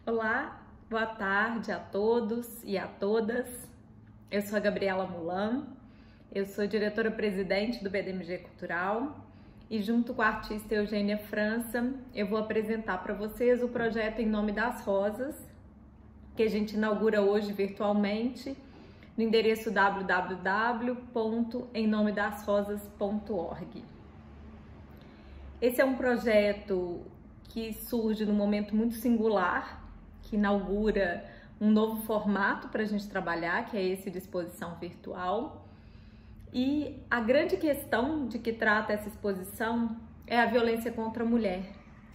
Olá, boa tarde a todos e a todas. Eu sou a Gabriela Mulan, eu sou diretora-presidente do BDMG Cultural e junto com a artista Eugênia França, eu vou apresentar para vocês o projeto Em Nome das Rosas, que a gente inaugura hoje virtualmente no endereço www.emnomedasrosas.org. Esse é um projeto que surge num momento muito singular, que inaugura um novo formato para a gente trabalhar, que é esse de exposição virtual. E a grande questão de que trata essa exposição é a violência contra a mulher.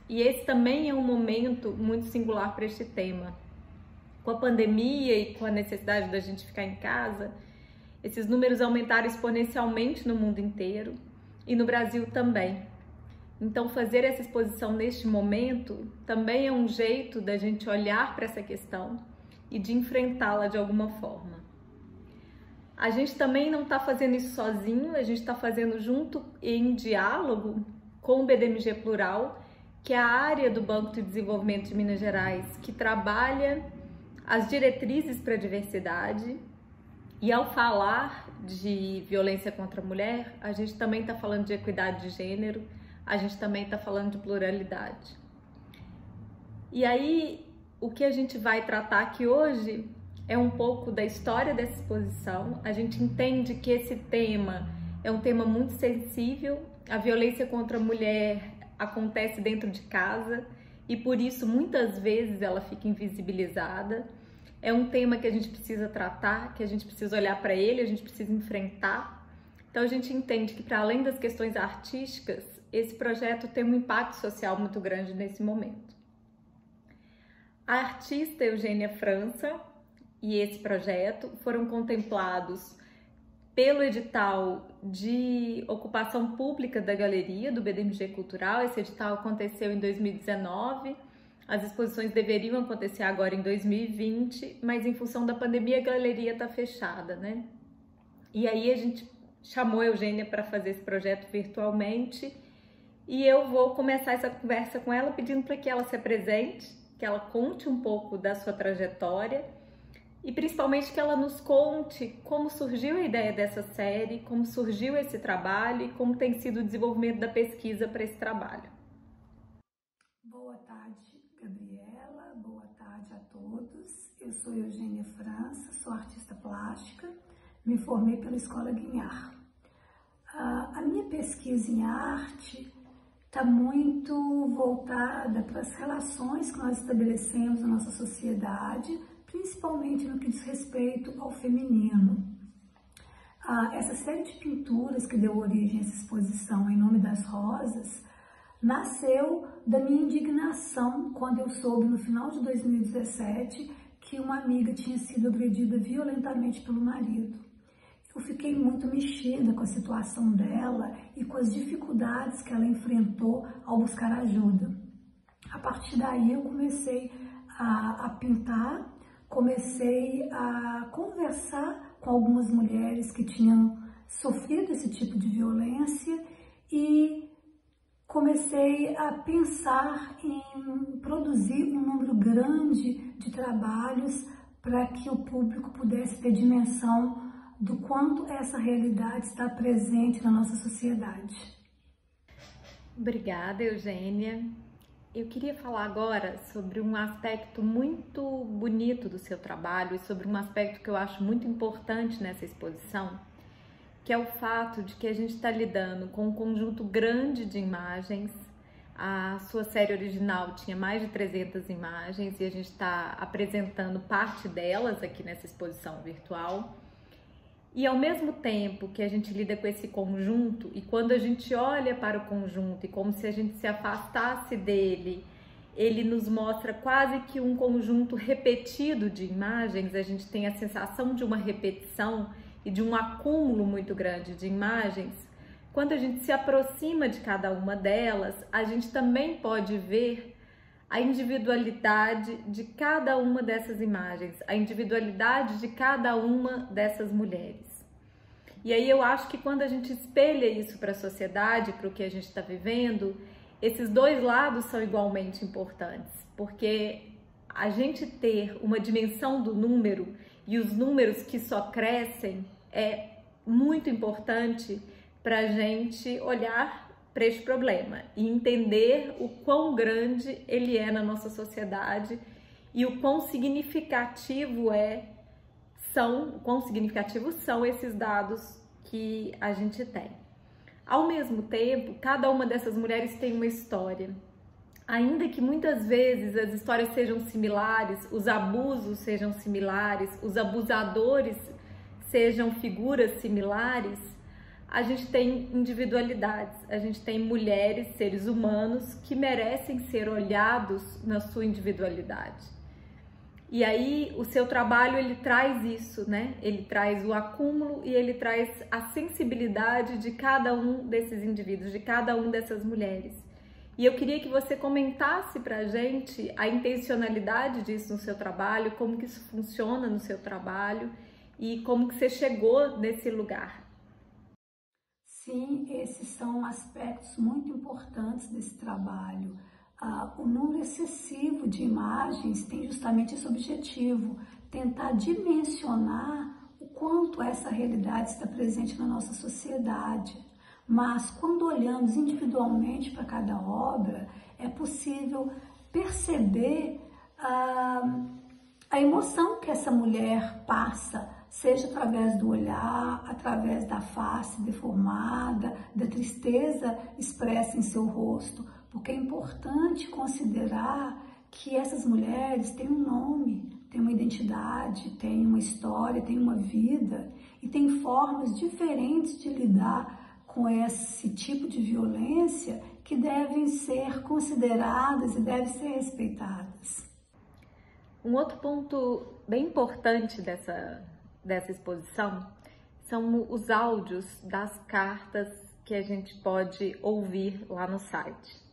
E esse também é um momento muito singular para este tema. Com a pandemia e com a necessidade da gente ficar em casa, esses números aumentaram exponencialmente no mundo inteiro e no Brasil também. Então, fazer essa exposição neste momento também é um jeito da gente olhar para essa questão e de enfrentá-la de alguma forma. A gente também não está fazendo isso sozinho, a gente está fazendo junto em diálogo com o BDMG Plural, que é a área do Banco de Desenvolvimento de Minas Gerais, que trabalha as diretrizes para a diversidade. E ao falar de violência contra a mulher, a gente também está falando de equidade de gênero, a gente também está falando de pluralidade. E aí, o que a gente vai tratar aqui hoje é um pouco da história dessa exposição. A gente entende que esse tema é um tema muito sensível. A violência contra a mulher acontece dentro de casa e por isso muitas vezes ela fica invisibilizada. É um tema que a gente precisa tratar, que a gente precisa olhar para ele, a gente precisa enfrentar. Então a gente entende que, para além das questões artísticas, esse projeto tem um impacto social muito grande nesse momento. A artista Eugênia França e esse projeto foram contemplados pelo edital de ocupação pública da galeria do BDMG Cultural. Esse edital aconteceu em 2019, as exposições deveriam acontecer agora em 2020, mas em função da pandemia a galeria está fechada, né? E aí a gente chamou a Eugênia para fazer esse projeto virtualmente e eu vou começar essa conversa com ela pedindo para que ela se apresente, que ela conte um pouco da sua trajetória e principalmente que ela nos conte como surgiu a ideia dessa série, como surgiu esse trabalho e como tem sido o desenvolvimento da pesquisa para esse trabalho. Boa tarde, Gabriela. Boa tarde a todos. Eu sou Eugênia França, sou artista plástica, me formei pela Escola Guignard. A minha pesquisa em arte está muito voltada para as relações que nós estabelecemos na nossa sociedade, principalmente no que diz respeito ao feminino. Essa série de pinturas que deu origem a essa exposição Em Nome das Rosas nasceu da minha indignação quando eu soube no final de 2017 que uma amiga tinha sido agredida violentamente pelo marido. Eu fiquei muito mexida com a situação dela e com as dificuldades que ela enfrentou ao buscar ajuda. A partir daí eu comecei a pintar, comecei a conversar com algumas mulheres que tinham sofrido esse tipo de violência e comecei a pensar em produzir um número grande de trabalhos para que o público pudesse ter dimensão do quanto essa realidade está presente na nossa sociedade. Obrigada, Eugênia. Eu queria falar agora sobre um aspecto muito bonito do seu trabalho e sobre um aspecto que eu acho muito importante nessa exposição, que é o fato de que a gente está lidando com um conjunto grande de imagens. A sua série original tinha mais de 300 imagens e a gente está apresentando parte delas aqui nessa exposição virtual. E ao mesmo tempo que a gente lida com esse conjunto, e quando a gente olha para o conjunto e como se a gente se afastasse dele, ele nos mostra quase que um conjunto repetido de imagens, a gente tem a sensação de uma repetição e de um acúmulo muito grande de imagens. Quando a gente se aproxima de cada uma delas, a gente também pode ver a individualidade de cada uma dessas imagens, a individualidade de cada uma dessas mulheres. E aí eu acho que quando a gente espelha isso para a sociedade, para o que a gente está vivendo, esses dois lados são igualmente importantes, porque a gente ter uma dimensão do número e os números que só crescem é muito importante para a gente olhar para este problema e entender o quão grande ele é na nossa sociedade e o quão significativos são esses dados que a gente tem. Ao mesmo tempo, cada uma dessas mulheres tem uma história. Ainda que muitas vezes as histórias sejam similares, os abusos sejam similares, os abusadores sejam figuras similares, a gente tem individualidades, a gente tem mulheres, seres humanos que merecem ser olhados na sua individualidade. E aí o seu trabalho ele traz isso, né? Ele traz o acúmulo e ele traz a sensibilidade de cada um desses indivíduos, de cada uma dessas mulheres. E eu queria que você comentasse pra gente a intencionalidade disso no seu trabalho, como que isso funciona no seu trabalho e como que você chegou nesse lugar. Sim, esses são aspectos muito importantes desse trabalho. O número excessivo de imagens tem justamente esse objetivo, tentar dimensionar o quanto essa realidade está presente na nossa sociedade. Mas quando olhamos individualmente para cada obra, é possível perceber a emoção que essa mulher passa, seja através do olhar, através da face deformada, da tristeza expressa em seu rosto, porque é importante considerar que essas mulheres têm um nome, têm uma identidade, têm uma história, têm uma vida e têm formas diferentes de lidar com esse tipo de violência que devem ser consideradas e devem ser respeitadas. Um outro ponto bem importante dessa exposição são os áudios das cartas que a gente pode ouvir lá no site.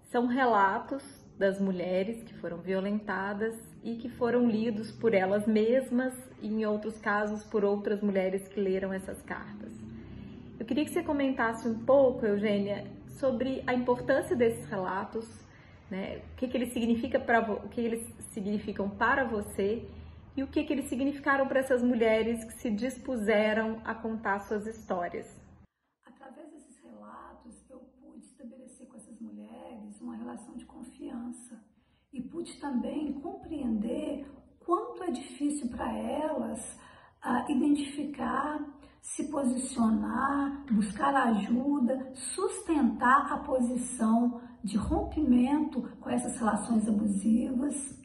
São relatos das mulheres que foram violentadas e que foram lidos por elas mesmas e, em outros casos, por outras mulheres que leram essas cartas. Eu queria que você comentasse um pouco, Eugênia, sobre a importância desses relatos, né? O que eles significam para você e o que eles significaram para essas mulheres que se dispuseram a contar suas histórias. Através desses relatos, eu pude estabelecer com essas mulheres uma relação de confiança e pude também compreender quanto é difícil para elas identificar, se posicionar, buscar ajuda, sustentar a posição de rompimento com essas relações abusivas.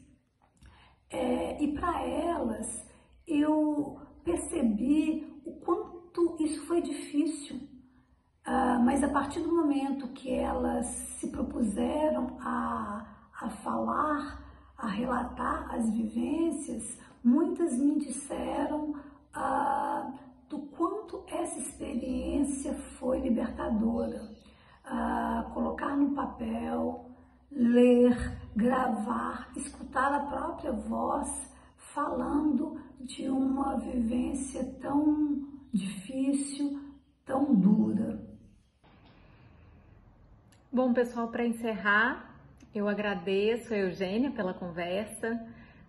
E para elas, eu percebi o quanto isso foi difícil, mas a partir do momento que elas se propuseram a falar, a relatar as vivências, muitas me disseram do quanto essa experiência foi libertadora. Colocar no papel, ler, gravar, escutar a própria voz falando de uma vivência tão difícil, tão dura. Bom, pessoal, para encerrar, eu agradeço a Eugênia pela conversa.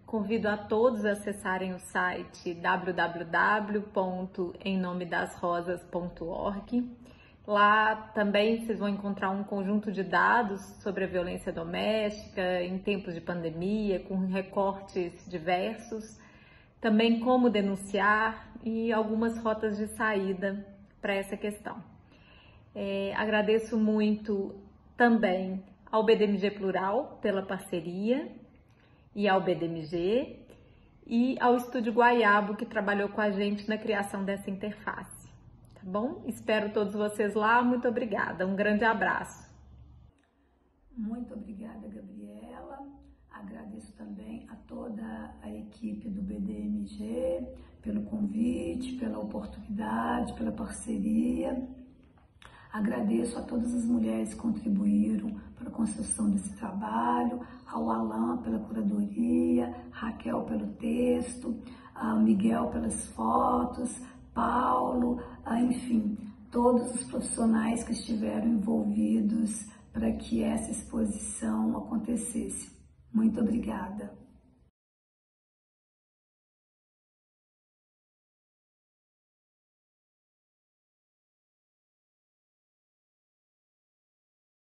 Convido a todos a acessarem o site www.emnomedasrosas.org. Lá também vocês vão encontrar um conjunto de dados sobre a violência doméstica em tempos de pandemia, com recortes diversos, também como denunciar e algumas rotas de saída para essa questão. Agradeço muito também ao BDMG Plural pela parceria e ao BDMG e ao Estúdio Guaiabo, que trabalhou com a gente na criação dessa interface. Tá bom? Espero todos vocês lá. Muito obrigada. Um grande abraço. Muito obrigada, Gabriela. Agradeço também a toda a equipe do BDMG pelo convite, pela oportunidade, pela parceria. Agradeço a todas as mulheres que contribuíram para a construção desse trabalho, ao Alain pela curadoria, Raquel pelo texto, ao Miguel pelas fotos, Paulo, enfim, todos os profissionais que estiveram envolvidos para que essa exposição acontecesse. Muito obrigada.